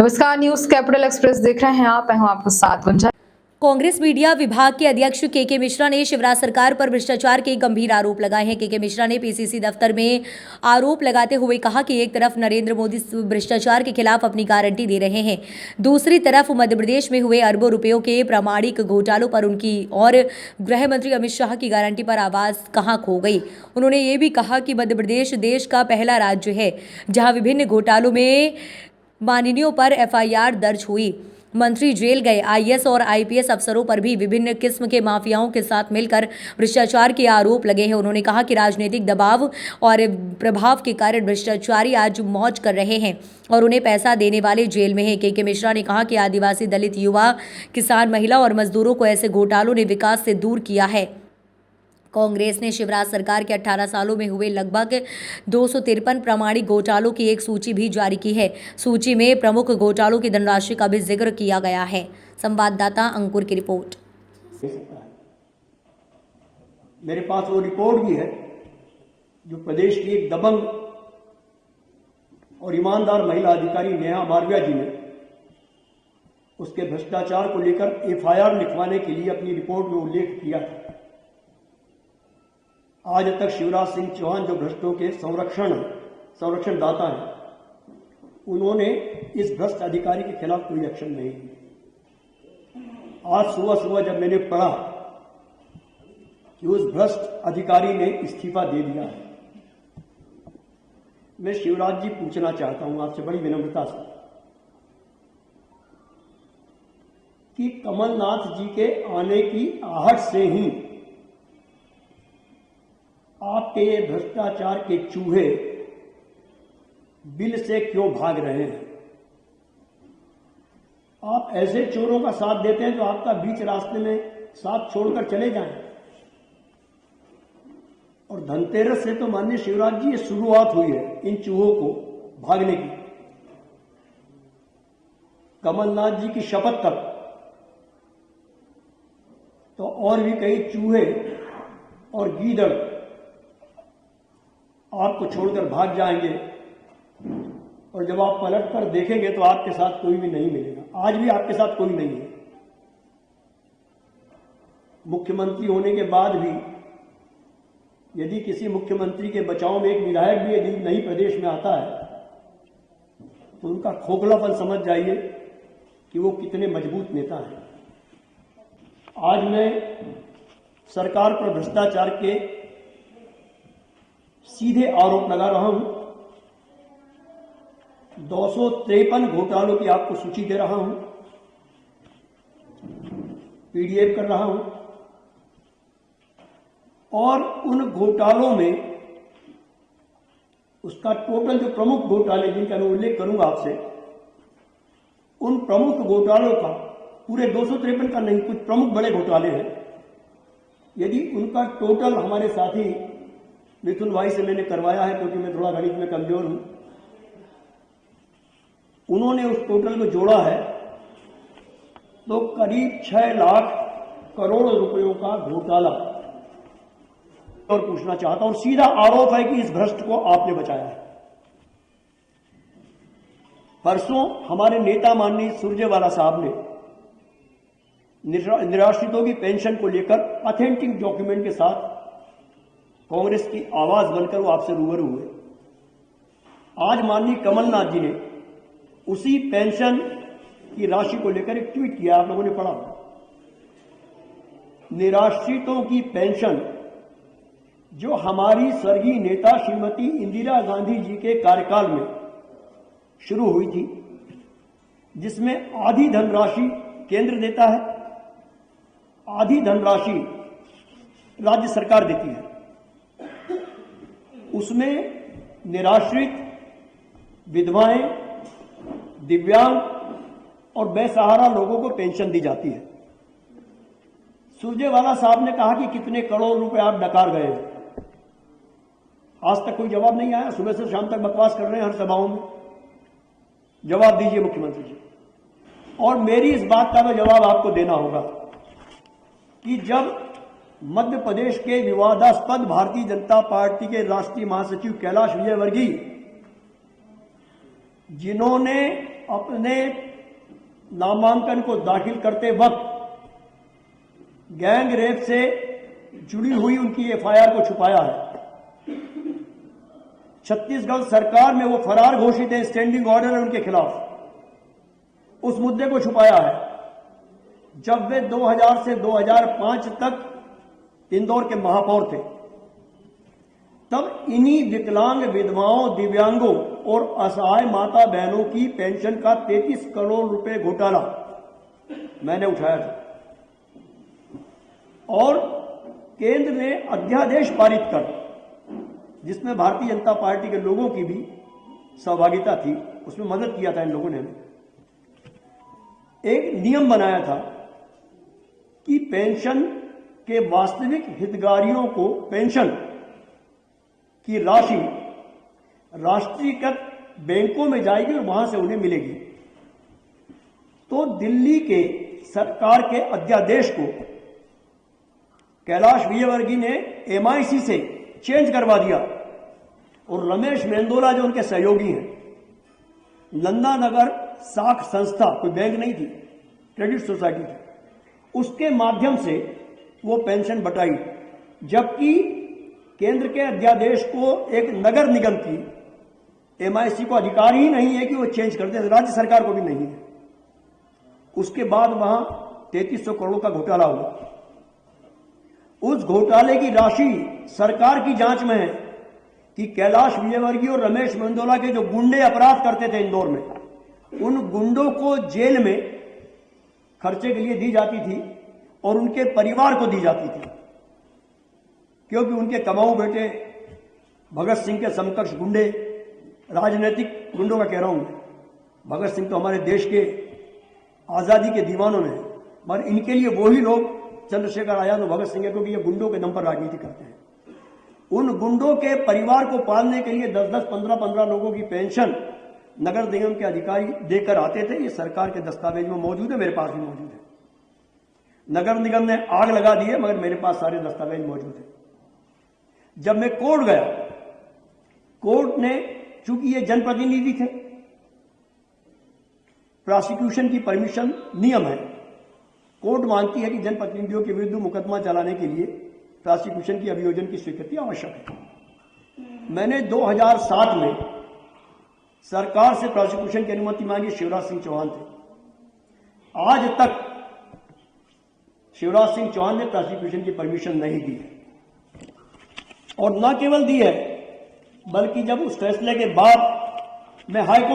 नमस्कार, news capital express देख रहे हैं आप। मैं हूं आपके साथ गुंजा। कांग्रेस मीडिया विभाग के अध्यक्ष के मिश्रा ने शिवराज सरकार पर भ्रष्टाचार के गंभीर आरोप लगाए हैं। के मिश्रा ने पीसीसी दफ्तर में आरोप लगाते हुए कहा कि एक तरफ नरेंद्र मोदी भ्रष्टाचार के खिलाफ अपनी गारंटी दे रहे हैं, दूसरी तरफ मध्य प्रदेश में हुए अरबों रुपयों के प्रामाणिक घोटालों पर उनकी और गृह मंत्री अमित शाह की गारंटी पर आवाज कहां खो गई। उन्होंने ये भी कहा कि मध्य प्रदेश देश का पहला राज्य है जहां विभिन्न घोटालों में माननीयों पर एफआईआर दर्ज हुई। मंत्री जेल गए। आईएएस और आईपीएस अफसरों पर भी विभिन्न किस्म के माफियाओं के साथ मिलकर भ्रष्टाचार के आरोप लगे हैं। उन्होंने कहा कि राजनीतिक दबाव और प्रभाव के कारण भ्रष्टाचारी आज मौज कर रहे हैं और उन्हें पैसा देने वाले जेल में हैं। के मिश्रा ने कहा कि आदिवासी, दलित, युवा, किसान, महिला और मजदूरों को ऐसे घोटालों ने विकास से दूर किया है। कांग्रेस ने शिवराज सरकार के 18 सालों में हुए लगभग 253 प्रामाणिक घोटालों की एक सूची भी जारी की है। सूची में प्रमुख घोटालों की धनराशि का भी जिक्र किया गया है। संवाददाता अंकुर की रिपोर्ट। मेरे पास वो रिपोर्ट भी है जो प्रदेश की एक दबंग और ईमानदार महिला अधिकारी नेहा मालविया जी ने उसके भ्रष्टाचार को लेकर एफआईआर लिखवाने के लिए अपनी रिपोर्ट में उल्लेख किया था। आज तक शिवराज सिंह चौहान जो भ्रष्टों के संरक्षण दाता हैं, उन्होंने इस भ्रष्ट अधिकारी के खिलाफ कोई एक्शन नहीं लिया। आज सुबह जब मैंने पढ़ा कि उस भ्रष्ट अधिकारी ने इस्तीफा दे दिया है, मैं शिवराज जी पूछना चाहता हूं आपसे बड़ी विनम्रता से कि कमलनाथ जी के आने की आहट से ही आपके ये भ्रष्टाचार के चूहे बिल से क्यों भाग रहे हैं? आप ऐसे चोरों का साथ देते हैं जो आपका बीच रास्ते में साथ छोड़कर चले जाएं। और धनतेरस से तो माननीय शिवराज जी ये शुरुआत हुई है इन चूहों को भागने की। कमलनाथ जी की शपथ तक तो और भी कई चूहे और गीदड़ आपको छोड़कर भाग जाएंगे और जब आप पलट कर देखेंगे तो आपके साथ कोई भी नहीं मिलेगा। आज भी आपके साथ कोई नहीं है। मुख्यमंत्री होने के बाद भी यदि किसी मुख्यमंत्री के बचाव में एक विधायक भी यदि नहीं प्रदेश में आता है तो उनका खोखलापन समझ जाइए कि वो कितने मजबूत नेता हैं। आज मैं सरकार पर भ्रष्टाचार के सीधे आरोप लगा रहा हूं। 253 घोटालों की आपको सूची दे रहा हूं, पीडीएफ कर रहा हूं और उन घोटालों में उसका टोटल जो प्रमुख घोटाले जिनका मैं उल्लेख करूंगा आपसे, उन प्रमुख घोटालों का पूरे 253 का नहीं, कुछ प्रमुख बड़े घोटाले हैं। यदि उनका टोटल हमारे साथी मिथुन भाई से मैंने करवाया है क्योंकि मैं थोड़ा गणित में कमजोर हूं, उन्होंने उस टोटल को जोड़ा है तो करीब 6 लाख करोड़ रुपयों का घोटाला। और पूछना चाहता हूं, सीधा आरोप है कि इस भ्रष्ट को आपने बचाया है। परसों हमारे नेता माननीय सुरजेवाला साहब ने निराश्रितों की पेंशन को लेकर ऑथेंटिक डॉक्यूमेंट के साथ कांग्रेस की आवाज बनकर वो आपसे रूबरू हुए। आज माननीय कमलनाथ जी ने उसी पेंशन की राशि को लेकर एक ट्वीट किया, आप लोगों ने पढ़ा। निराश्रितों की पेंशन जो हमारी स्वर्गीय नेता श्रीमती इंदिरा गांधी जी के कार्यकाल में शुरू हुई थी, जिसमें आधी धनराशि केंद्र देता है, आधी धनराशि राज्य सरकार देती है, उसमें निराश्रित, विधवाएं, दिव्यांग और बेसहारा लोगों को पेंशन दी जाती है। सुरजेवाला साहब ने कहा कि कितने करोड़ रुपए आप डकार गए हैं। आज तक कोई जवाब नहीं आया। सुबह से शाम तक बकवास कर रहे हैं हर सभाओं में। जवाब दीजिए मुख्यमंत्री जी। और मेरी इस बात का तो जवाब आपको देना होगा कि जब मध्य प्रदेश के विवादास्पद भारतीय जनता पार्टी के राष्ट्रीय महासचिव कैलाश विजयवर्गीय, जिन्होंने अपने नामांकन को दाखिल करते वक्त गैंग रेप से जुड़ी हुई उनकी एफआईआर को छुपाया है। छत्तीसगढ़ सरकार में वो फरार घोषित है, स्टैंडिंग ऑर्डर है उनके खिलाफ, उस मुद्दे को छुपाया है। जब वे 2000 से 2005 तक इंदौर के महापौर थे, तब इन्हीं विकलांग विधवाओं, दिव्यांगों और असहाय माता बहनों की पेंशन का 33 करोड़ रुपए घोटाला मैंने उठाया था और केंद्र ने अध्यादेश पारित कर, जिसमें भारतीय जनता पार्टी के लोगों की भी सहभागिता थी, उसमें मदद किया था इन लोगों ने हमें, एक नियम बनाया था कि पेंशन के वास्तविक हितग्राहियों को पेंशन की राशि राष्ट्रीयकृत बैंकों में जाएगी और वहां से उन्हें मिलेगी। तो दिल्ली के सरकार के अध्यादेश को कैलाश विजयवर्गीय ने एमआईसी से चेंज करवा दिया और रमेश मेंदोला जो उनके सहयोगी हैं, नंदा नगर साख संस्था, कोई बैंक नहीं थी, क्रेडिट सोसाइटी थी, उसके माध्यम से वो पेंशन बटाई, जबकि केंद्र के अध्यादेश को एक नगर निगम की एमआईसी को अधिकार ही नहीं है कि वो चेंज कर दे, राज्य सरकार को भी नहीं है। उसके बाद वहां 3300 करोड़ का घोटाला हुआ। उस घोटाले की राशि सरकार की जांच में है कि कैलाश विजयवर्गीय और रमेश मेंदोला के जो गुंडे अपराध करते थे इंदौर में, उन गुंडों को जेल में खर्चे के लिए दी जाती थी और उनके परिवार को दी जाती थी, क्योंकि उनके कमाऊ बेटे भगत सिंह के समकक्ष गुंडे, राजनीतिक गुंडों का कह रहा हूं, भगत सिंह तो हमारे देश के आजादी के दीवानों ने, मगर इनके लिए वही लोग चंद्रशेखर आजाद और भगत सिंह है, क्योंकि ये गुंडों के दम पर राजनीति करते हैं। उन गुंडों के परिवार को पालने के लिए 10-10, 15-15 लोगों की पेंशन नगर निगम के अधिकारी देकर आते थे। ये सरकार के दस्तावेज में मौजूद है, मेरे पास भी मौजूद है। नगर निगम ने आग लगा दी है, मगर मेरे पास सारे दस्तावेज मौजूद है। जब मैं कोर्ट गया, कोर्ट ने, चूंकि ये जनप्रतिनिधि थे, प्रोसिक्यूशन की परमिशन नियम है, कोर्ट मानती है कि जनप्रतिनिधियों के विरुद्ध मुकदमा चलाने के लिए प्रोसिक्यूशन की अभियोजन की स्वीकृति आवश्यक है। मैंने 2007 में सरकार से प्रोसिक्यूशन की अनुमति मांगी, शिवराज सिंह चौहान थे। आज तक शिवराज सिंह चौहान ने प्रोसिक्यूशन की परमिशन नहीं दी है, और न केवल दी है, बल्कि जब उस फैसले के बाद मैं हाईकोर्ट